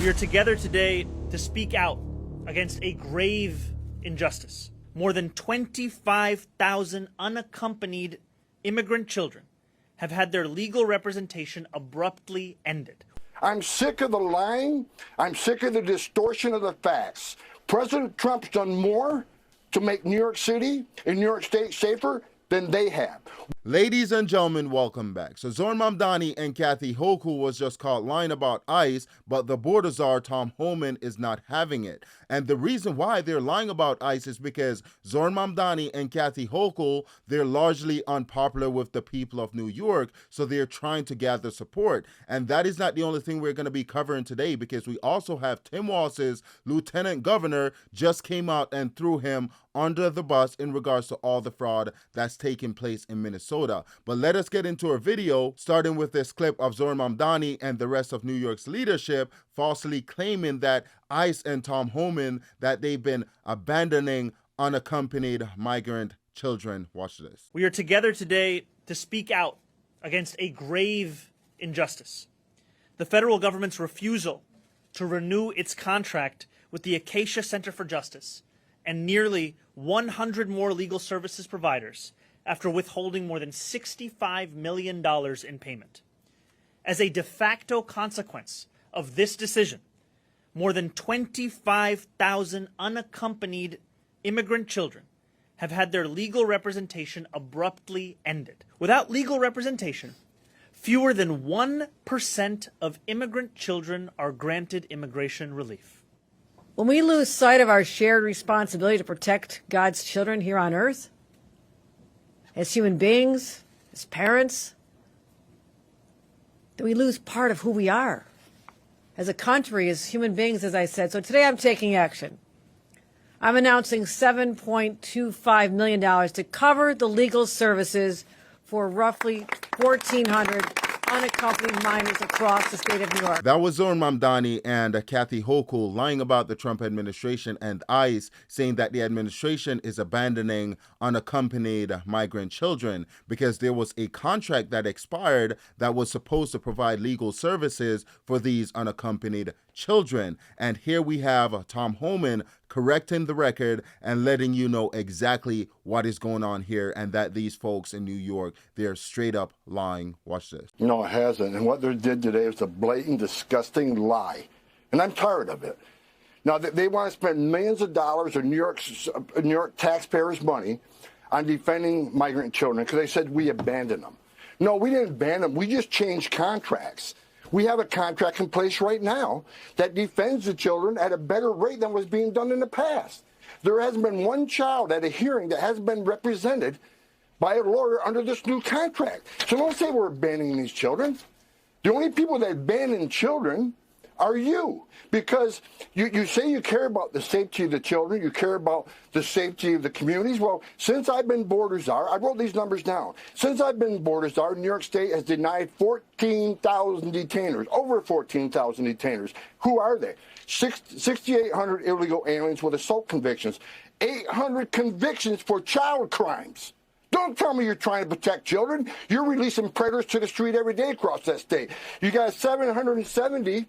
We are together today to speak out against a grave injustice. More than 25,000 unaccompanied immigrant children have had their legal representation abruptly ended. I'm sick of the lying. I'm sick of the distortion of the facts. President Trump's done more to make New York City and New York State safer than they have. Ladies and gentlemen, welcome back. So Zoran Mamdani and Kathy Hochul was just caught lying about ICE, but the border czar, Tom Homan, is not having it. And the reason why they're lying about ICE is because Zoran Mamdani and Kathy Hochul, they're largely unpopular with the people of New York, so they're trying to gather support. And that is not the only thing we're going to be covering today, because we also have Tim Walz's lieutenant governor just came out and threw him under the bus in regards to all the fraud that's taking place in Minnesota. But let us get into a video, starting with this clip of Zoran Mamdani and the rest of New York's leadership falsely claiming that ICE and Tom Homan, that they've been abandoning unaccompanied migrant children. Watch this. We are together today to speak out against a grave injustice. The federal government's refusal to renew its contract with the Acacia Center for Justice and nearly 100 more legal services providers after withholding more than $65 million in payment. As a de facto consequence of this decision, more than 25,000 unaccompanied immigrant children have had their legal representation abruptly ended. Without legal representation, fewer than 1% of immigrant children are granted immigration relief. When we lose sight of our shared responsibility to protect God's children here on earth, as human beings, as parents, then we lose part of who we are. As a country, as human beings, as I said. So today I'm taking action. I'm announcing $7.25 million to cover the legal services for roughly 1,400 unaccompanied minors across the state of New York. That was Zoran Mamdani and Kathy Hochul lying about the Trump administration and ICE, saying that the administration is abandoning unaccompanied migrant children because there was a contract that expired that was supposed to provide legal services for these unaccompanied children. And here we have Tom Homan correcting the record and letting you know exactly what is going on here, and that these folks in New York, they're straight up lying. Watch this. No, it hasn't. And what they did today is a blatant, disgusting lie. And I'm tired of it. Now, they want to spend millions of dollars of New York taxpayers' money on defending migrant children because they said we abandoned them. No, we didn't abandon them. We just changed contracts. We have a contract in place right now that defends the children at a better rate than was being done in the past. There hasn't been one child at a hearing that hasn't been represented by a lawyer under this new contract. So don't say we're abandoning these children. The only people that abandon children are you, because you say you care about the safety of the children, you care about the safety of the communities. Well, since I've been border czar, I wrote these numbers down. Since I've been border czar, New York State has denied 14,000 detainers, over 14,000 detainers. Who are they? 6,800 illegal aliens with assault convictions, 800 convictions for child crimes. Don't tell me you're trying to protect children. You're releasing predators to the street every day across that state. You got 770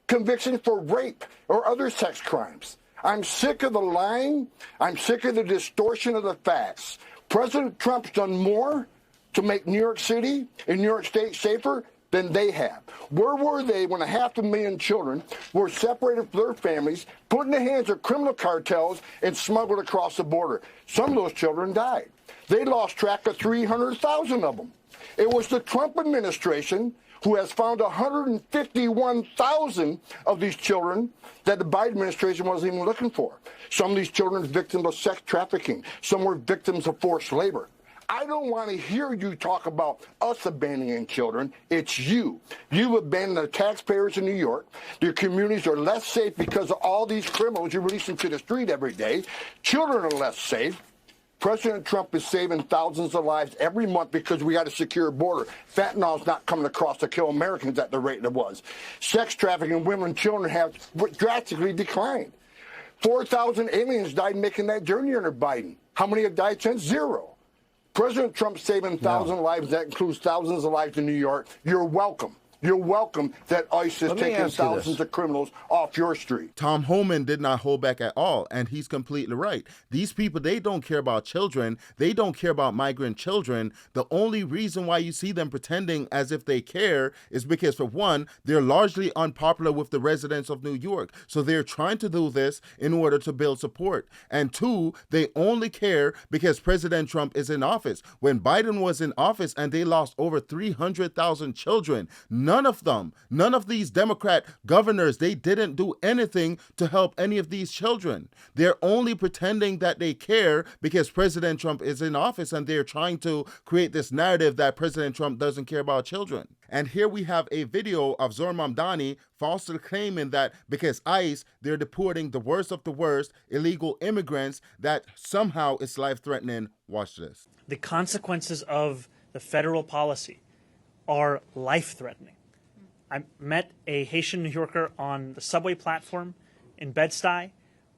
convictions for rape or other sex crimes. I'm sick of the lying. I'm sick of the distortion of the facts. President Trump's done more to make New York City and New York State safer than they have. Where were they when 500,000 children were separated from their families, put in the hands of criminal cartels, and smuggled across the border? Some of those children died. They lost track of 300,000 of them. It was the Trump administration who has found 151,000 of these children that the Biden administration wasn't even looking for. Some of these children are victims of sex trafficking. Some were victims of forced labor. I don't want to hear you talk about us abandoning children. It's you. You've abandoned the taxpayers in New York. Your communities are less safe because of all these criminals you're releasing to the street every day. Children are less safe. President Trump is saving thousands of lives every month because we got a secure border. Fentanyl's not coming across to kill Americans at the rate it was. Sex trafficking, women and children have drastically declined. 4,000 aliens died making that journey under Biden. How many have died since? Zero. President Trump's saving thousands of lives. That includes thousands of lives in New York. You're welcome. You're welcome that ICE is Let me taking ask you thousands this. of criminals off your street. Tom Homan did not hold back at all, and he's completely right. These people, they don't care about children. They don't care about migrant children. The only reason why you see them pretending as if they care is because, for one, they're largely unpopular with the residents of New York. So they're trying to do this in order to build support. And two, they only care because President Trump is in office. When Biden was in office and they lost over 300,000 children, none of these Democrat governors, they didn't do anything to help any of these children. They're only pretending that they care because President Trump is in office, and they're trying to create this narrative that President Trump doesn't care about children. And here we have a video of Zohran Mamdani falsely claiming that because ICE, they're deporting the worst of the worst illegal immigrants, that somehow it's life-threatening. Watch this. The consequences of the federal policy are life-threatening. I met a Haitian New Yorker on the subway platform in Bed-Stuy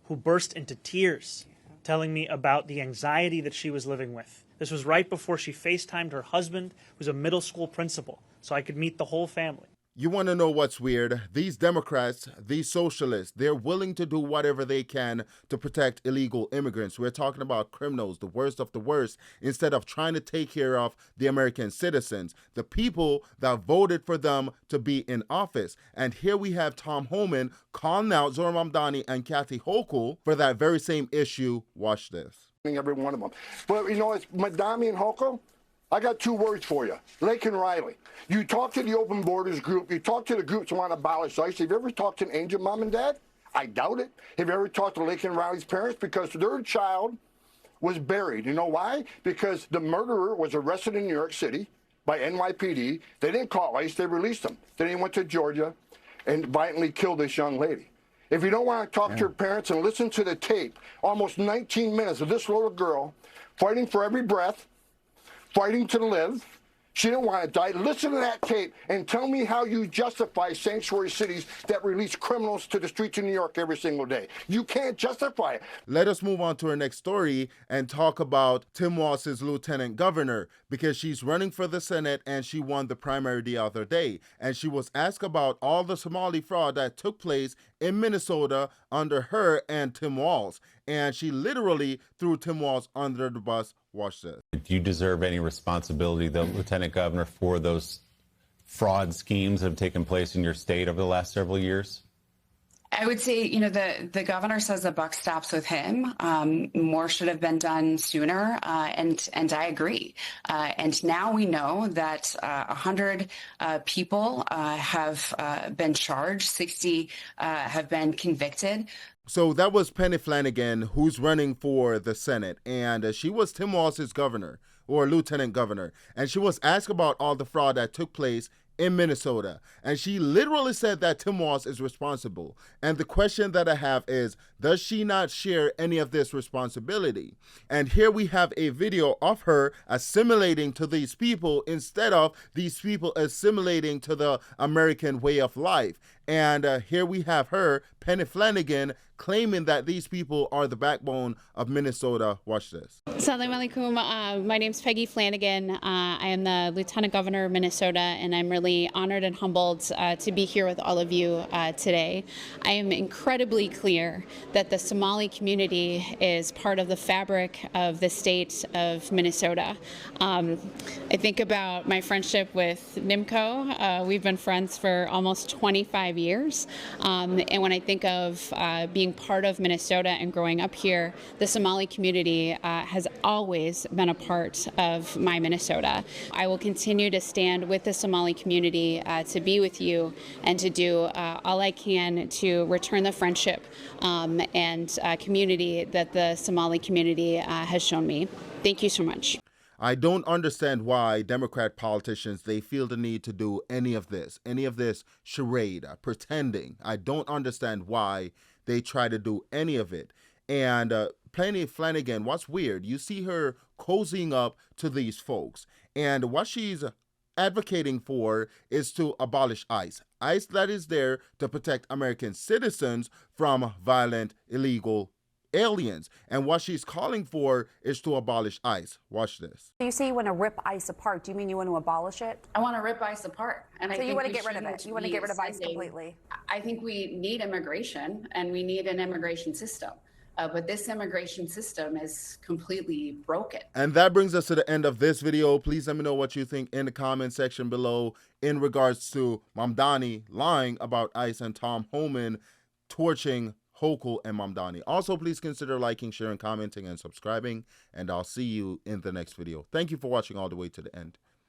who burst into tears telling me about the anxiety that she was living with. This was right before she FaceTimed her husband, who's a middle school principal, so I could meet the whole family. You want to know what's weird? These Democrats, these socialists, they're willing to do whatever they can to protect illegal immigrants. We're talking about criminals, the worst of the worst, instead of trying to take care of the American citizens, the people that voted for them to be in office. And here we have Tom Homan calling out Zohran Mamdani and Kathy Hochul for that very same issue. Watch this. Every one of them. But you know, it's Mamdani and Hochul. I got two words for you, Lake and Riley. You talk to the Open Borders group, you talk to the groups who want to abolish ICE. Have you ever talked to an Angel mom and dad? I doubt it. Have you ever talked to Lake and Riley's parents? Because their child was buried. You know why? Because the murderer was arrested in New York City by NYPD. They didn't call ICE, they released him. Then he went to Georgia and violently killed this young lady. If you don't want to talk to your parents and listen to the tape, almost 19 minutes of this little girl fighting for every breath, fighting to live. She didn't want to die. Listen to that tape and tell me how you justify sanctuary cities that release criminals to the streets of New York every single day. You can't justify it. Let us move on to our next story and talk about Tim Walz's lieutenant governor, because she's running for the Senate and she won the primary the other day. And she was asked about all the Somali fraud that took place in Minnesota under her and Tim Walz. And she literally threw Tim Walz under the bus. Watch this. Do you deserve any responsibility, the lieutenant governor, for those fraud schemes that have taken place in your state over the last several years? I would say, the governor says the buck stops with him. More should have been done sooner, and I agree. And now we know that 100 people have been charged, 60 have been convicted. So that was Penny Flanagan, who's running for the Senate, and she was Tim Walz's governor, or lieutenant governor, and she was asked about all the fraud that took place in Minnesota, and she literally said that Tim Walz is responsible. And the question that I have is, does she not share any of this responsibility? And here we have a video of her assimilating to these people instead of these people assimilating to the American way of life. And here we have her, Penny Flanagan, claiming that these people are the backbone of Minnesota. Watch this. Assalamu alaikum. My name's Peggy Flanagan. I am the Lieutenant Governor of Minnesota, and I'm really honored and humbled to be here with all of you today. I am incredibly clear that the Somali community is part of the fabric of the state of Minnesota. I think about my friendship with Nimco. We've been friends for almost 25 years. And when I think of being part of Minnesota and growing up here, the Somali community has always been a part of my Minnesota. I will continue to stand with the Somali community to be with you and to do all I can to return the friendship and community that the Somali community has shown me. Thank you so much. I don't understand why Democrat politicians, they feel the need to do any of this charade, pretending. I don't understand why they try to do any of it. And Penny Flanagan, what's weird, you see her cozying up to these folks. And what she's advocating for is to abolish ICE. ICE that is there to protect American citizens from violent, illegal aliens. And what she's calling for is to abolish ICE. Watch this. You say you want to rip ICE apart. Do you mean you want to abolish it? I want to rip ICE apart. And So I you want to we get rid of shouldn't it. You want to be get rid of ICE sending- completely. I think we need immigration and we need an immigration system. But this immigration system is completely broken. And that brings us to the end of this video. Please let me know what you think in the comment section below in regards to Mamdani lying about ICE and Tom Homan torching Hochul and Mamdani. Also, please consider liking, sharing, commenting, and subscribing. And I'll see you in the next video. Thank you for watching all the way to the end.